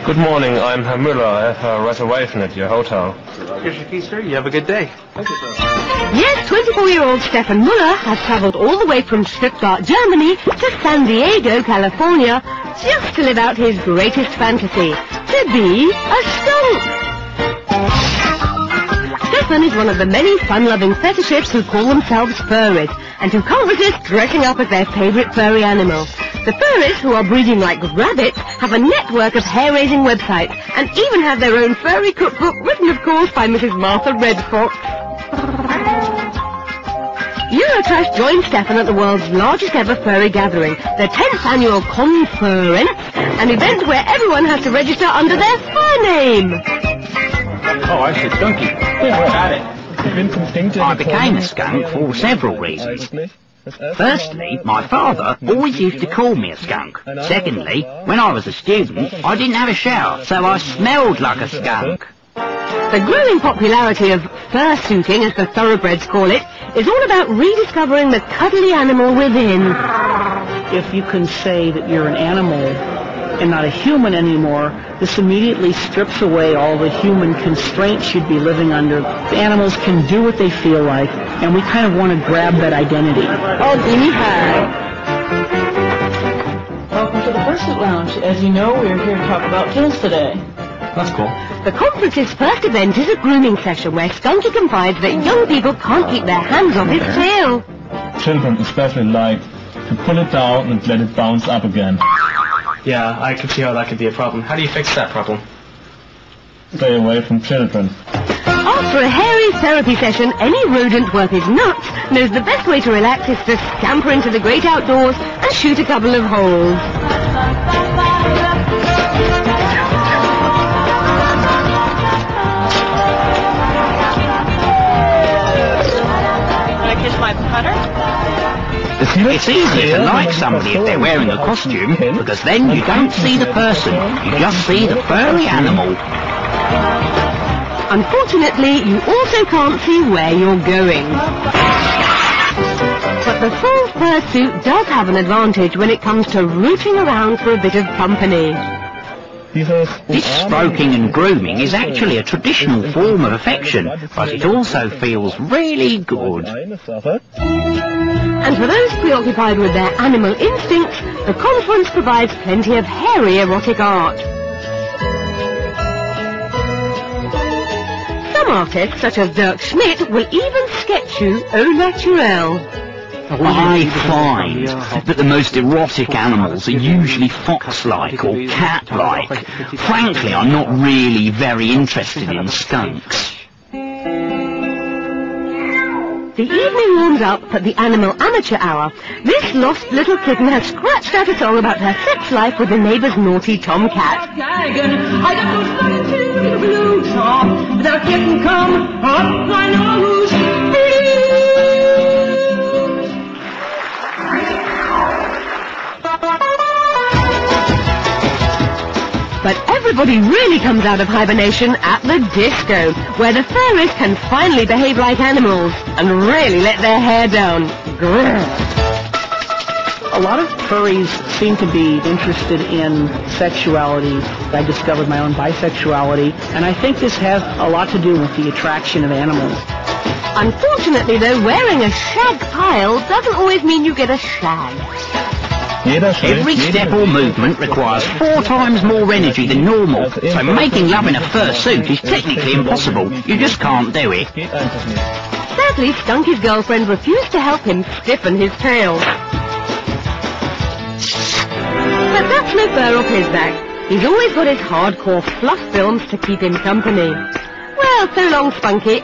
Good morning, I'm Herr Müller. I have a reservation at your hotel. Here's your key, sir. You have a good day. Thank you, sir. Yes, 24-year-old Stefan Müller has travelled all the way from Stuttgart, Germany to San Diego, California, just to live out his greatest fantasy, to be a skunk. Stefan is one of the many fun-loving fetishists who call themselves furries, and who can't resist dressing up as their favourite furry animal. The furries, who are breeding like rabbits, have a network of hair-raising websites, and even have their own furry cookbook, written, of course, by Mrs. Martha Redfox. Eurotrash joined Stefan at the world's largest ever furry gathering, the 10th annual Confurence, an event where everyone has to register under their fur name. Oh, I said donkey. Got it. I became a skunk for several reasons. Firstly, my father always used to call me a skunk. Secondly, when I was a student, I didn't have a shower, so I smelled like a skunk. The growing popularity of fursuiting, as the thoroughbreds call it, is all about rediscovering the cuddly animal within. If you can say that you're an animal and not a human anymore, this immediately strips away all the human constraints you'd be living under. The animals can do what they feel like, and we kind of want to grab that identity. Oh, Jimmy, hi. Welcome to the Fursuit Lounge. As you know, we're here to talk about tails today. That's cool. The conference's first event is a grooming session where Skunky confides that young people can't keep their hands off his tail. Children especially like to pull it down and let it bounce up again. Yeah, I can see how that could be a problem. How do you fix that problem? Stay away from children. After a hairy therapy session, any rodent worth his nuts knows the best way to relax is to scamper into the great outdoors and shoot a couple of holes. Can I kiss my putter? It's easier to like somebody if they're wearing a costume, because then you don't see the person, you just see the furry animal. Unfortunately, you also can't see where you're going. But the full fursuit does have an advantage when it comes to rooting around for a bit of company. This stroking and grooming is actually a traditional form of affection, but it also feels really good. And for those preoccupied with their animal instincts, the conference provides plenty of hairy erotic art. Some artists, such as Dirk Schmidt, will even sketch you au naturel. I find that the most erotic animals are usually fox-like or cat-like. Frankly, I'm not really very interested in skunks. The evening warms up at the Animal Amateur Hour. This lost little kitten has scratched out a song about her sex life with the neighbour's naughty tomcat. I got those fucking two in the blue top. Without getting come up my nose. But everybody really comes out of hibernation at the disco, where the furries can finally behave like animals and really let their hair down. Grrr. A lot of furries seem to be interested in sexuality. I discovered my own bisexuality, and I think this has a lot to do with the attraction of animals. Unfortunately, though, wearing a shag pile doesn't always mean you get a shag. Every step or movement requires 4 times more energy than normal, so making love in a fursuit is technically impossible. You just can't do it. Sadly, Skunky's girlfriend refused to help him stiffen his tail. But that's no fur off his back. He's always got his hardcore fluff films to keep him company. Well, so long, Skunky.